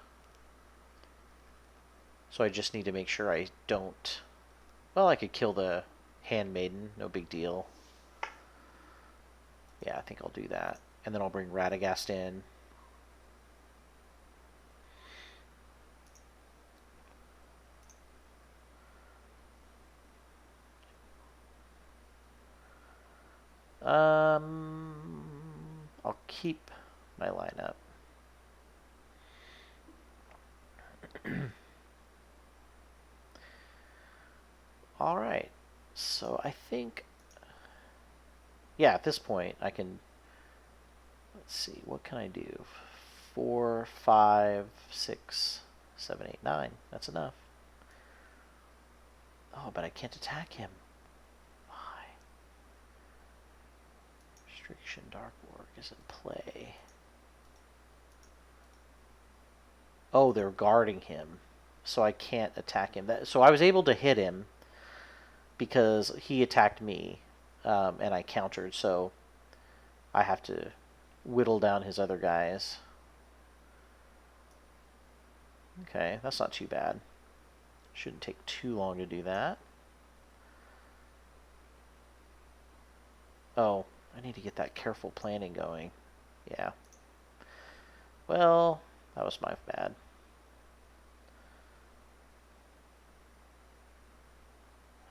So I just need to make sure I don't... Well, I could kill the handmaiden. No big deal. Yeah, I think I'll do that. And then I'll bring Radagast in. I'll keep my lineup. All right. So I think, yeah, at this point I can, let's see, what can I do? 4, 5, 6, 7, 8, 9. That's enough. Oh, but I can't attack him. Why? Restriction Dark Warg is in play. Oh, they're guarding him, so I can't attack him. So I was able to hit him because he attacked me, and I countered, so I have to whittle down his other guys. Okay, that's not too bad. Shouldn't take too long to do that. Oh, I need to get that careful planning going. Yeah. Well, that was my bad.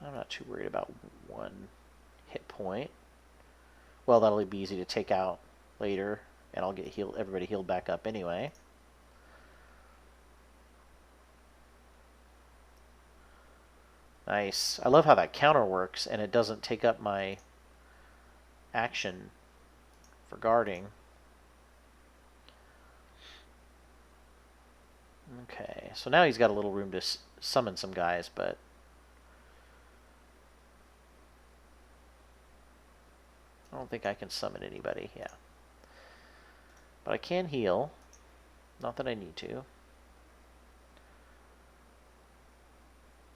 I'm not too worried about 1 hit point. Well, that'll be easy to take out later, and I'll get everybody healed back up anyway. Nice. I love how that counter works, and it doesn't take up my action for guarding. Okay, so now he's got a little room to summon some guys, but... I don't think I can summon anybody, yeah. But I can heal. Not that I need to.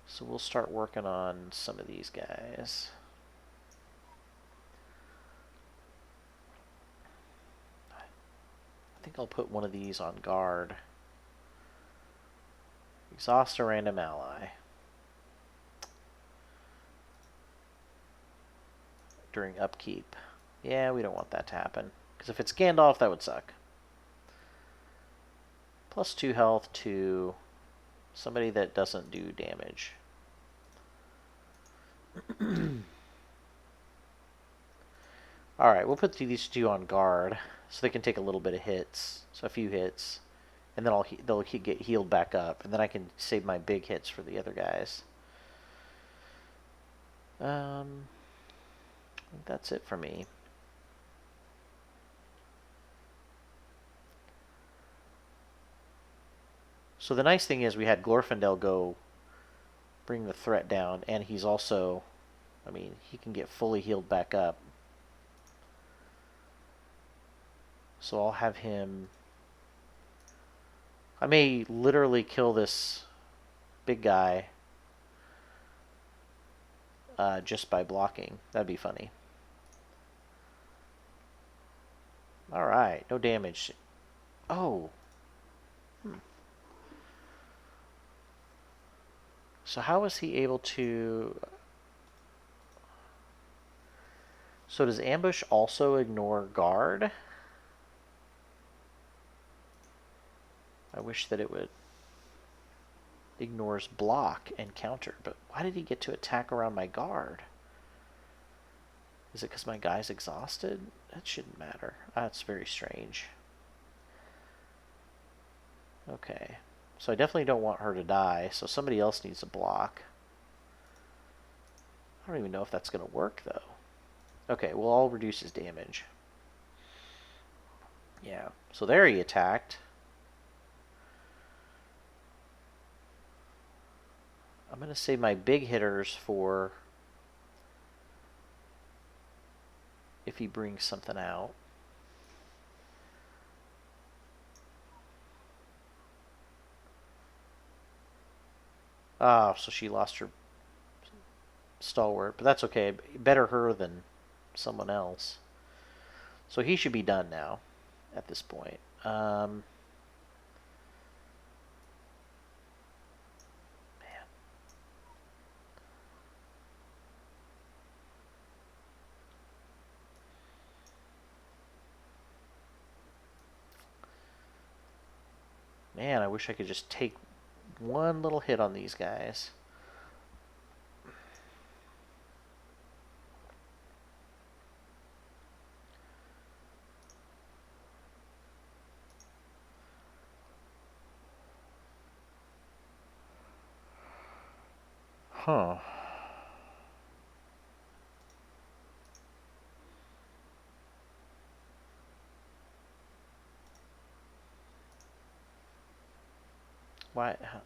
So we'll start working on some of these guys. I think I'll put one of these on guard. Exhaust a random ally during upkeep. Yeah, we don't want that to happen. Because if it's Gandalf, that would suck. Plus 2 health to somebody that doesn't do damage. Alright, we'll put these two on guard so they can take a little bit of hits. So a few hits. And then they'll get healed back up. And then I can save my big hits for the other guys. I think that's it for me. So the nice thing is we had Glorfindel go bring the threat down, and he's also, I mean, he can get fully healed back up. So I'll have him, I may literally kill this big guy just by blocking. That'd be funny. Alright, no damage. Oh. So how was he able to... So does ambush also ignore guard? I wish that it would. Ignores block and counter, but why did he get to attack around my guard? Is it because my guy's exhausted? That shouldn't matter. That's very strange. Okay. So I definitely don't want her to die, so somebody else needs to block. I don't even know if that's going to work, though. Okay, well, I'll reduce his damage. Yeah, so there he attacked. I'm going to save my big hitters for if he brings something out. Ah, so she lost her stalwart, but that's okay. Better her than someone else. So he should be done now at this point. Man, I wish I could just take one little hit on these guys. Huh.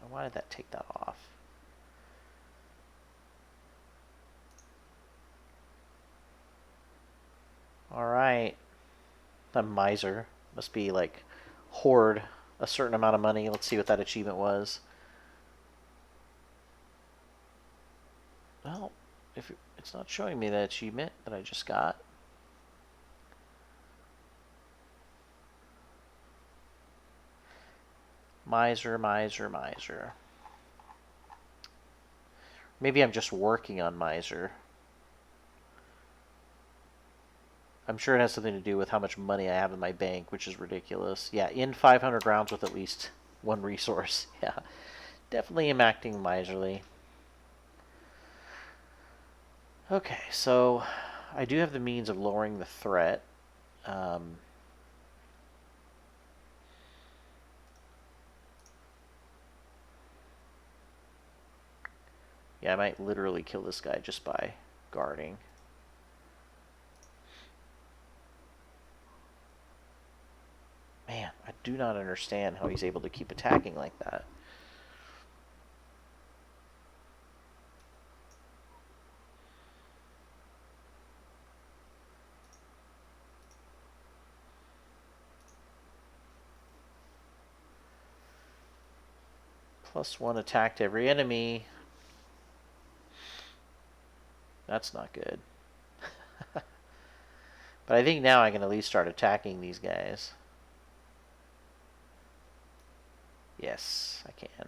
Why did that take that off? Alright. A miser. Must be like hoard a certain amount of money. Let's see what that achievement was. Well, if it's not showing me that achievement that I just got. Miser, miser, miser. Maybe I'm just working on miser. I'm sure it has something to do with how much money I have in my bank, which is ridiculous. Yeah, in 500 rounds with at least one resource. Yeah, definitely am acting miserly. Okay, so I do have the means of lowering the threat. Yeah, I might literally kill this guy just by guarding. Man, I do not understand how he's able to keep attacking like that. +1 attack to every enemy. That's not good. But I think now I can at least start attacking these guys. Yes, I can.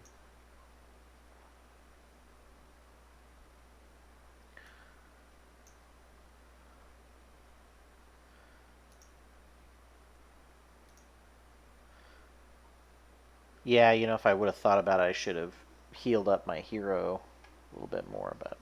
Yeah, if I would have thought about it, I should have healed up my hero a little bit more, but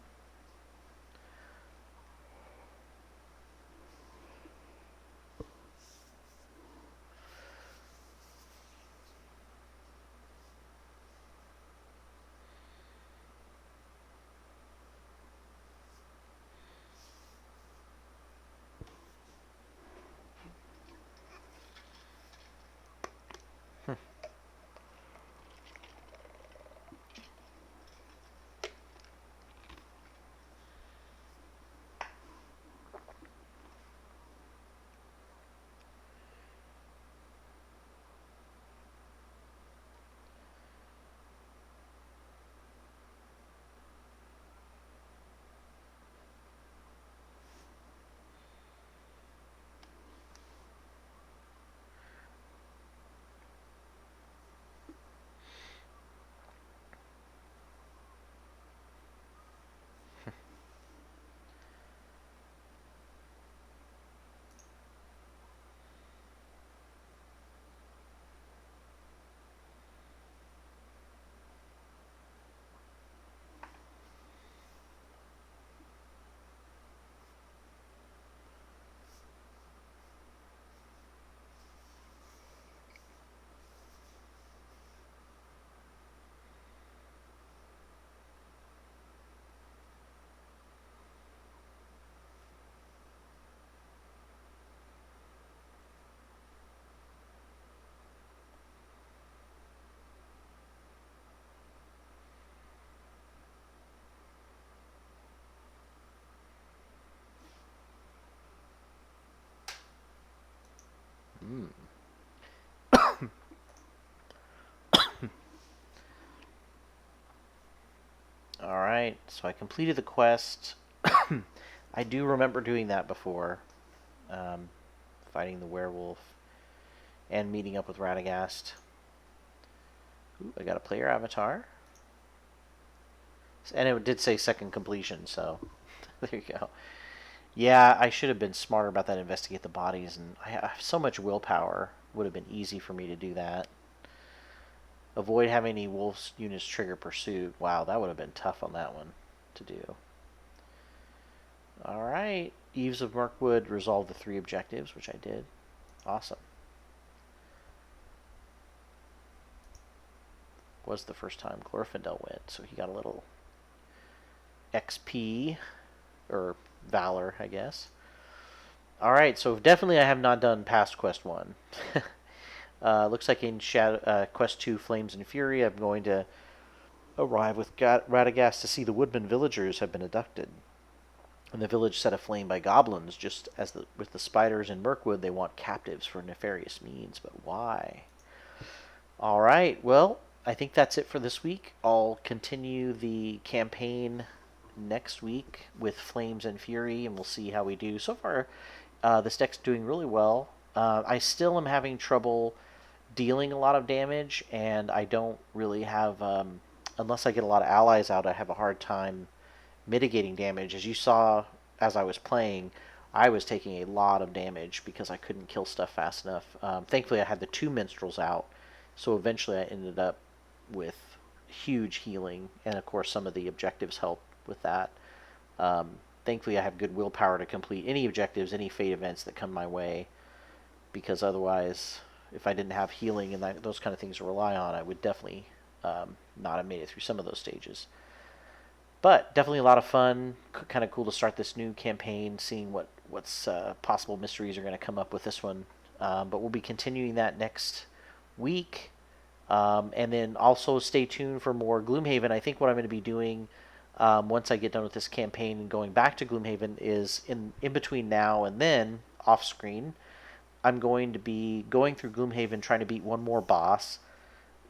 mm. All right. So I completed the quest. I do remember doing that before, um, fighting the werewolf and meeting up with Radagast. Ooh, I got a player avatar, and it did say second completion. So there you go. Yeah, I should have been smarter about that. Investigate the bodies, and I have so much willpower. Would have been easy for me to do that. Avoid having any wolves units trigger pursuit. Wow, that would have been tough on that one to do. All right, Eves of Mirkwood resolved the 3 objectives, which I did. Awesome. Was the first time Glorfindel went, so he got a little XP or Valor, I guess. All right, so definitely I have not done past Quest 1. Looks like in Quest 2, Flames and Fury, I'm going to arrive with Radagast to see the woodman villagers have been abducted. And the village set aflame by goblins, just as with the spiders in Mirkwood, they want captives for nefarious means. But why? All right, well, I think that's it for this week. I'll continue the campaign next week with Flames and Fury, and we'll see how we do. So far, this deck's doing really well. I still am having trouble dealing a lot of damage, and I don't really have, unless I get a lot of allies out, I have a hard time mitigating damage. As you saw as I was playing, I was taking a lot of damage because I couldn't kill stuff fast enough. Thankfully, I had the 2 minstrels out, so eventually I ended up with huge healing, and of course some of the objectives help with that. Thankfully, I have good willpower to complete any objectives, any fate events that come my way, because otherwise, if I didn't have healing and those kind of things to rely on, I would definitely not have made it through some of those stages. But definitely a lot of fun. Kind of cool to start this new campaign, seeing what's possible mysteries are going to come up with this one. But we'll be continuing that next week. And then also stay tuned for more Gloomhaven. I think what I'm going to be doing once I get done with this campaign and going back to Gloomhaven is in between now and then, off screen, I'm going to be going through Gloomhaven trying to beat one more boss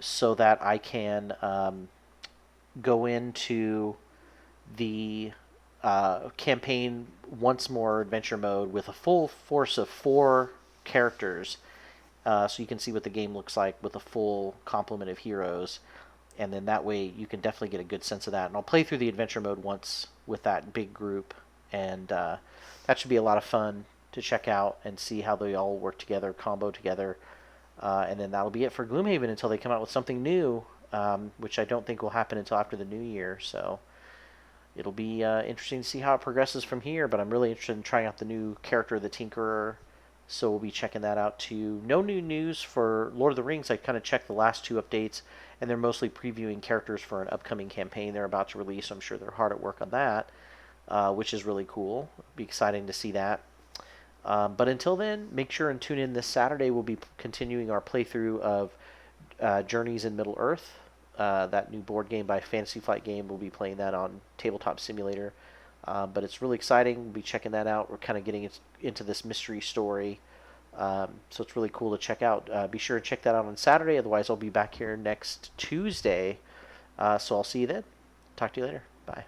so that I can go into the campaign once more adventure mode with a full force of 4 characters so you can see what the game looks like with a full complement of heroes. And then that way you can definitely get a good sense of that. And I'll play through the adventure mode once with that big group, and that should be a lot of fun to check out and see how they all work together, combo together. And then that'll be it for Gloomhaven until they come out with something new, which I don't think will happen until after the new year. So it'll be interesting to see how it progresses from here. But I'm really interested in trying out the new character, the Tinkerer. So we'll be checking that out too. No new news for Lord of the Rings. I kind of checked the last two updates, and they're mostly previewing characters for an upcoming campaign they're about to release. I'm sure they're hard at work on that, which is really cool. It'll be exciting to see that. But until then, make sure and tune in this Saturday. We'll be continuing our playthrough of Journeys in Middle Earth. That new board game by Fantasy Flight Game. We'll be playing that on Tabletop Simulator. But it's really exciting. We'll be checking that out. We're kind of getting into this mystery story. So it's really cool to check out. Be sure to check that out on Saturday. Otherwise, I'll be back here next Tuesday. So I'll see you then. Talk to you later. Bye.